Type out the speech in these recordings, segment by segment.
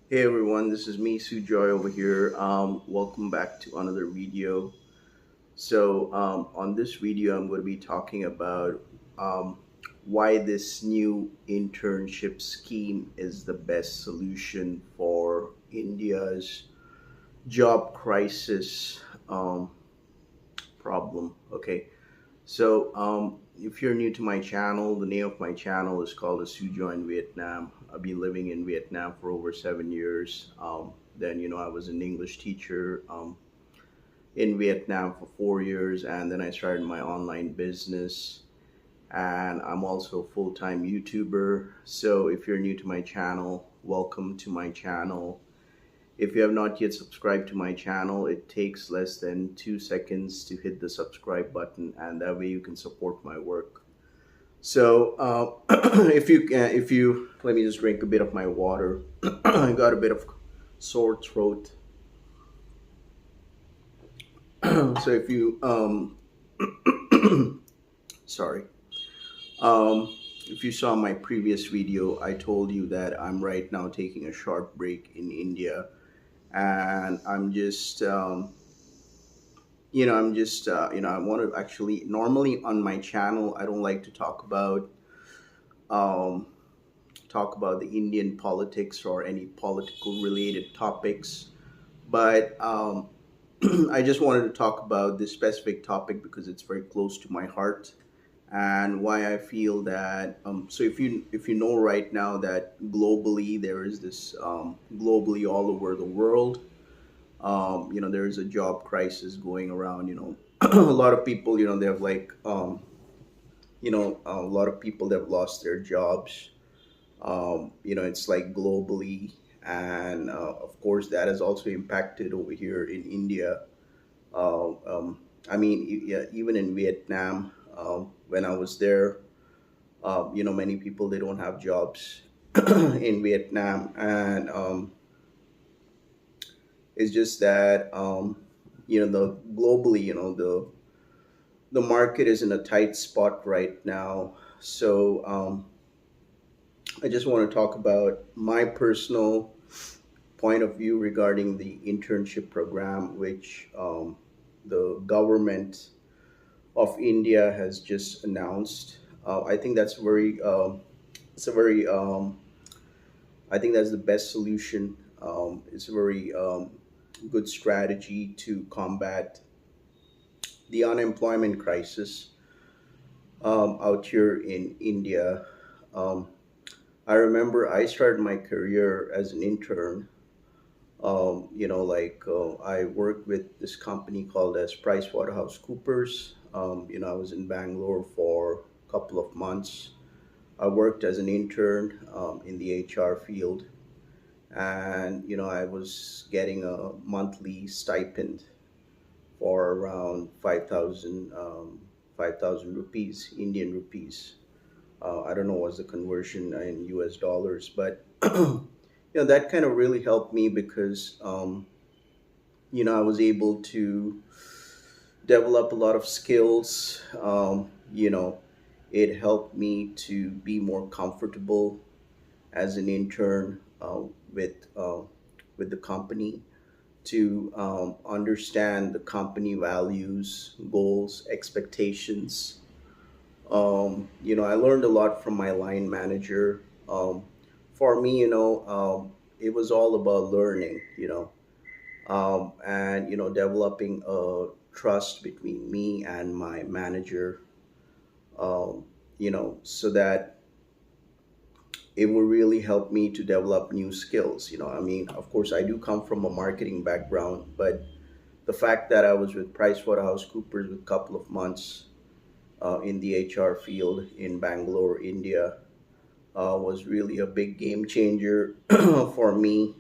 Hey everyone, this is me, Sujoy over here. Welcome back to another video. On this video, I'm going to be talking about um, why this new internship scheme is the best solution for India's job crisis problem. Okay, if you're new to my channel, the name of my channel is called the Sujo in Vietnam. I've been living in Vietnam for over 7 years. I was an English teacher in Vietnam for 4 years, and then I started my online business. And I'm also a full time YouTuber. So, if you're new to my channel, welcome to my channel. If you have not yet subscribed to my channel, it takes less than 2 seconds to hit the subscribe button, and that way you can support my work. If you let me just drink a bit of my water. I got a bit of sore throat. So if you sorry, if you saw my previous video, I told you that I'm right now taking a short break in India, and I want to actually normally on my channel I don't like to um, talk about the Indian politics or any political related topics. But I just wanted to talk about this specific topic because it's very close to my heart and why I feel that. If you know right now that globally there is this globally all over the world, there is a job crisis going around. A lot of people, they have like a lot of people that have lost their jobs. It's like globally, and of course that has also impacted over here in India. Yeah, even in Vietnam, when I was there, many people they don't have jobs in Vietnam, and it's just that the globally, the market is in a tight spot right now. I just want to talk about my personal point of view regarding the internship program, which the government of India has just announced. I think that's very, it's a very, I think that's the best solution. It's a very good strategy to combat the unemployment crisis out here in India. Um, I remember I started my career as an intern. I worked with this company called as PricewaterhouseCoopers. I was in Bangalore for a couple of months. I worked as an intern in the HR field, and I was getting a monthly stipend for around 5,000 rupees, Indian rupees. I don't know what's the conversion in US dollars, but that kind of really helped me because I was able to develop a lot of skills. It helped me to be more comfortable as an intern with the company, to understand the company values, goals, expectations. I learned a lot from my line manager. For me, it was all about learning, and developing a trust between me and my manager, so that it will really help me to develop new skills. Of course, I do come from a marketing background, but the fact that I was with PricewaterhouseCoopers with a couple of months in the HR field in Bangalore, India, was really a big game changer for me.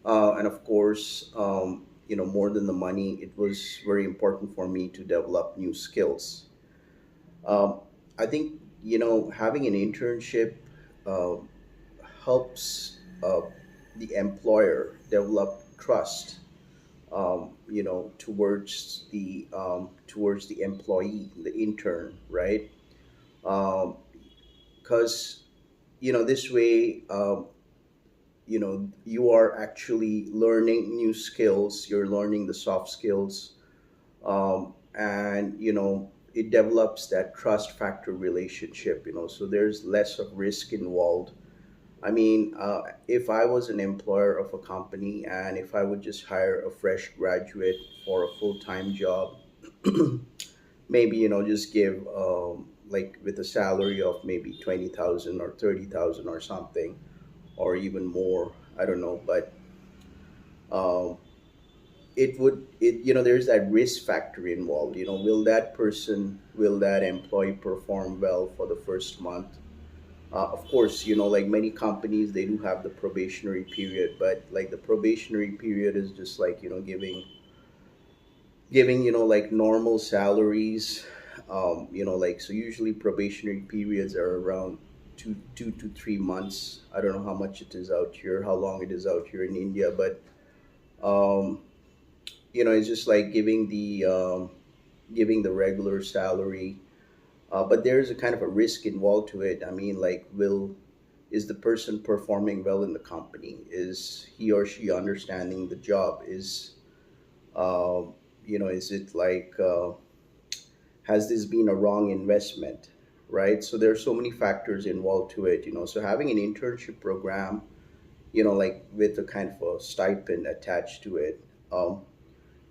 And of course, more than the money, it was very important for me to develop new skills. Um, I think, having an internship uh, helps the employer develop trust, towards the employee, the intern, right? Because this way, you are actually learning new skills. You're learning the soft skills, and it develops that trust factor relationship. So there's less of risk involved. I mean, if I was an employer of a company and if I would just hire a fresh graduate for a full-time job, maybe just give like with a salary of maybe 20,000 or 30,000 or something, or even more. I don't know, but um, there's that risk factor involved. Will that employee perform well for the first month? Of course, like many companies, they do have the probationary period, but like the probationary period is just like giving like normal salaries. Like, so usually probationary periods are around 2 to 3 months. I don't know how much it is out here, how long it is out here in India, but um, it's just like giving the regular salary. But there's a kind of a risk involved to it. I mean, like, will is the person performing well in the company? Is he or she understanding the job? Is it like, has this been a wrong investment, right? So there are so many factors involved to it. So having an internship program, like with a kind of a stipend attached to it, um,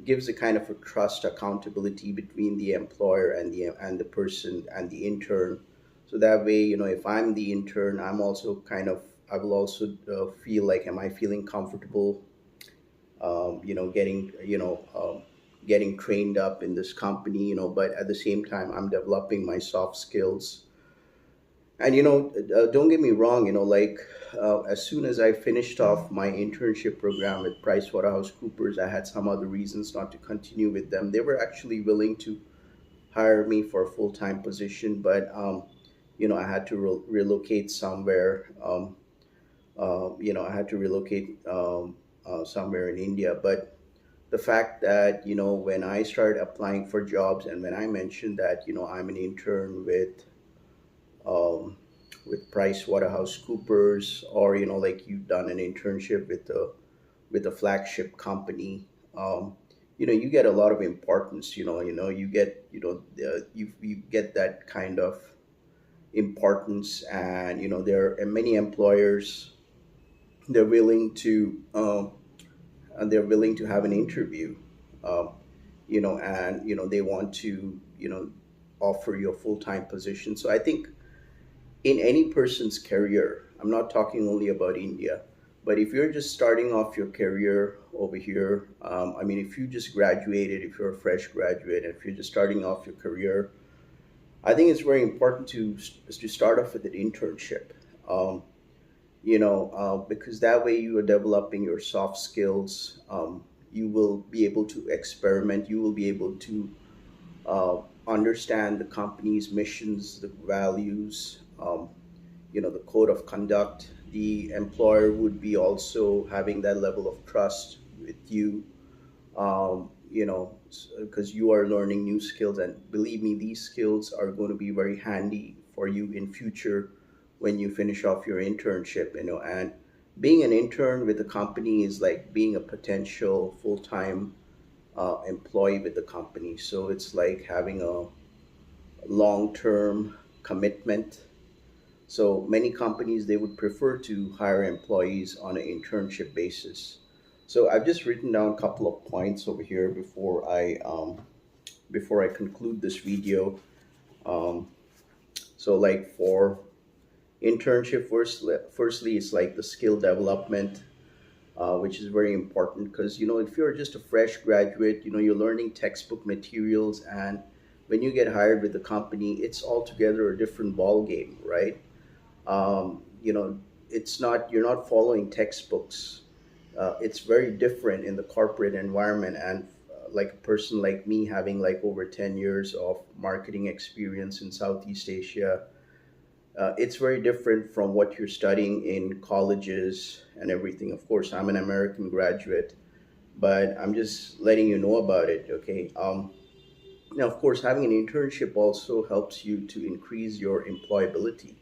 gives a kind of a trust accountability between the employer and the person and the intern. So that way, if I'm the intern, I will also feel like, am I feeling comfortable, getting trained up in this company, but at the same time I'm developing my soft skills. And don't get me wrong, like, as soon as I finished off my internship program with PricewaterhouseCoopers, I had some other reasons not to continue with them. They were actually willing to hire me for a full time position, but I had to relocate somewhere. I had to relocate somewhere in India. But the fact that when I started applying for jobs and when I mentioned that I'm an intern um, with Price Waterhouse Coopers, or like you've done an internship with a flagship company, you get a lot of importance. You get you get that kind of importance, and there are many employers, they're willing to have an interview, um, and they want to offer you a full time position. So I think in any person's career, I'm not talking only about India, but if you're just starting off your career over here, I mean, if you just graduated, if you're a fresh graduate, and if you're just starting off your career, I think it's very important to start off with an internship. Um, because that way you are developing your soft skills. You will be able to experiment. You will be able to understand the company's missions, the values, the code of conduct. The employer would be also having that level of trust with you, because you are learning new skills, and believe me, these skills are going to be very handy for you in future when you finish off your internship. And being an intern with a company is like being a potential full-time employee with the company. So it's like having a long-term commitment. So many companies, they would prefer to hire employees on an internship basis. So I've just written down a couple of points over here before I conclude this video. Um, so like for internship, firstly, it's like the skill development, which is very important, because if you're just a fresh graduate, you're learning textbook materials, and when you get hired with the company, it's altogether a different ball game, right? It's not You're not following textbooks. It's very different in the corporate environment, and like a person like me, having like over 10 years of marketing experience in Southeast Asia, it's very different from what you're studying in colleges and everything. Of course, I'm an American graduate, but I'm just letting you know about it, okay? Now, of course, having an internship also helps you to increase your employability,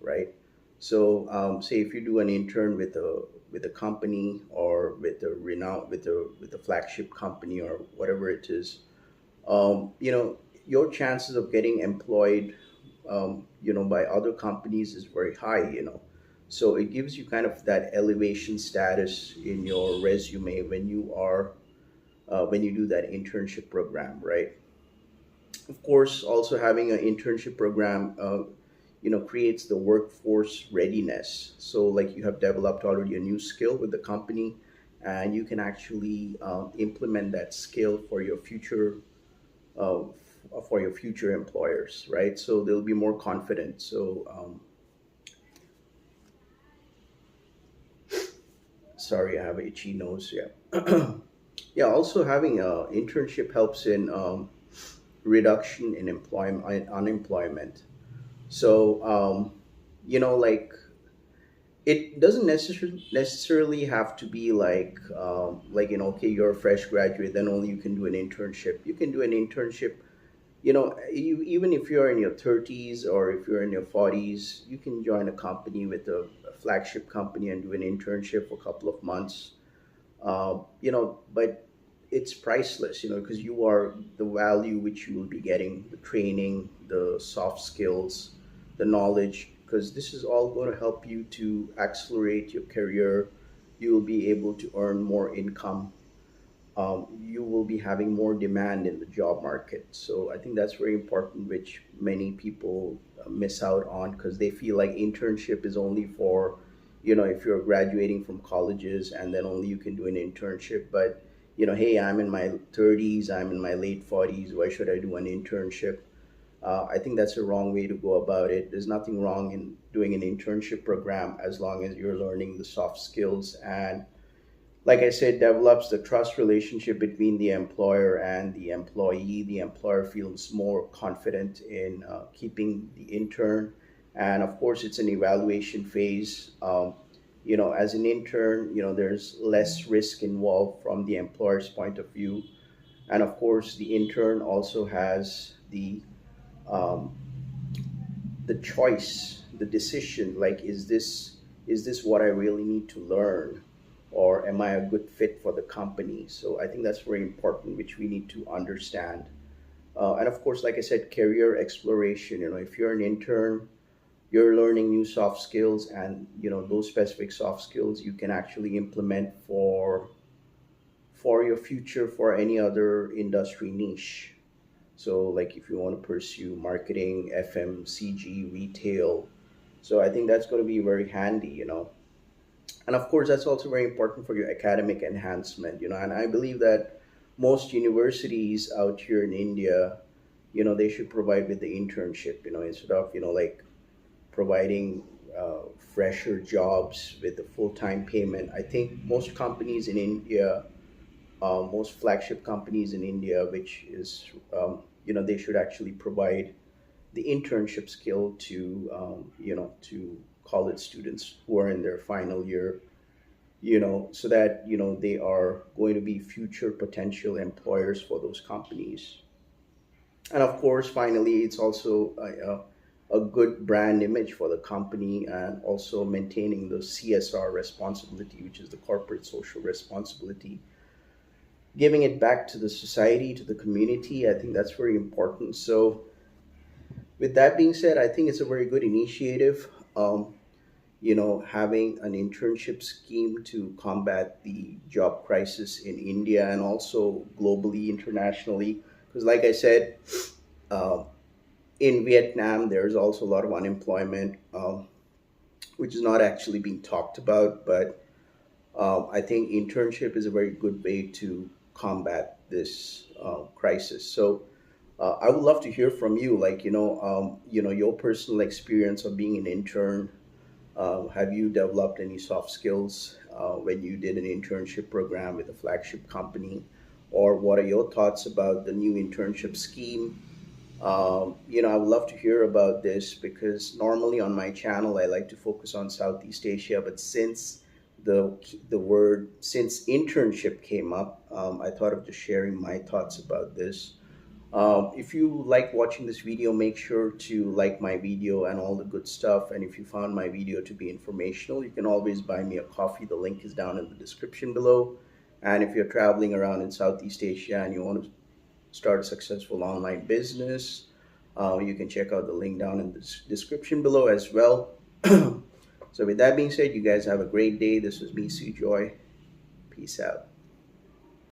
right? So, say if you do an intern with a company or with a renowned with a flagship company or whatever it is, you know, your chances of getting employed, by other companies is very high. So it gives you kind of that elevation status in your resume when you do that internship program, right? Of course, also having an internship program, creates the workforce readiness. So, like, you have developed already a new skill with the company, and you can actually implement that skill for your future employers, right? So they'll be more confident. So, sorry, I have an itchy nose. Yeah, yeah. Also, having a internship helps in reduction in employment unemployment. So, like, it doesn't necessarily have to be okay, you're a fresh graduate, then only you can do an internship. You can do an internship, even if you're in your 30s or if you're in your 40s, you can join a company with a flagship company and do an internship for a couple of months. But it's priceless, because you are the value which you will be getting, the training, the soft skills, the knowledge, because this is all going to help you to accelerate your career. You will be able to earn more income. You will be having more demand in the job market. So I think that's very important, which many people miss out on because they feel like internship is only for, if you're graduating from colleges and then only you can do an internship. But, hey, I'm in my 30s, I'm in my late 40s, why should I do an internship? I think that's a wrong way to go about it. There's nothing wrong in doing an internship program as long as you're learning the soft skills and, like I said, develops the trust relationship between the employer and the employee. The employer feels more confident in keeping the intern. And of course, it's an evaluation phase. As an intern, there's less risk involved from the employer's point of view. And of course, the intern also has um, the choice, the decision, like, is this what I really need to learn, or am I a good fit for the company? So I think that's very important, which we need to understand. And of course, like I said, career exploration. If you're an intern, you're learning new soft skills, and those specific soft skills you can actually implement for your future for any other industry niche. So, like, if you want to pursue marketing, FMCG, retail, so I think that's going to be very handy. And of course, that's also very important for your academic enhancement. And I believe that most universities out here in India, they should provide with the internship, instead of, like, providing fresher jobs with the full-time payment. I think most companies in India, most flagship companies in India, which is, they should actually provide the internship skill to college students who are in their final year, so that, they are going to be future potential employers for those companies. And of course, finally, it's also a good brand image for the company, and also maintaining the CSR responsibility, which is the corporate social responsibility, giving it back to the society, to the community. I think that's very important. So, with that being said, I think it's a very good initiative. Having an internship scheme to combat the job crisis in India and also globally, internationally. Because, like I said, uh, in Vietnam, there's also a lot of unemployment, which is not actually being talked about. But I think internship is a very good way to combat this crisis. So I would love to hear from you, like, your personal experience of being an intern. Have you developed any soft skills when you did an internship program with a flagship company? Or what are your thoughts about the new internship scheme? I would love to hear about this because normally on my channel I like to focus on Southeast Asia, but since internship came up, I thought of just sharing my thoughts about this. If you like watching this video, make sure to like my video and all the good stuff. And if you found my video to be informational, you can always buy me a coffee. The link is down in the description below. And if you're traveling around in Southeast Asia and you want to start a successful online business, you can check out the link down in the description below as well. So, with that being said, you guys have a great day. This was me, Sue Joy. Peace out.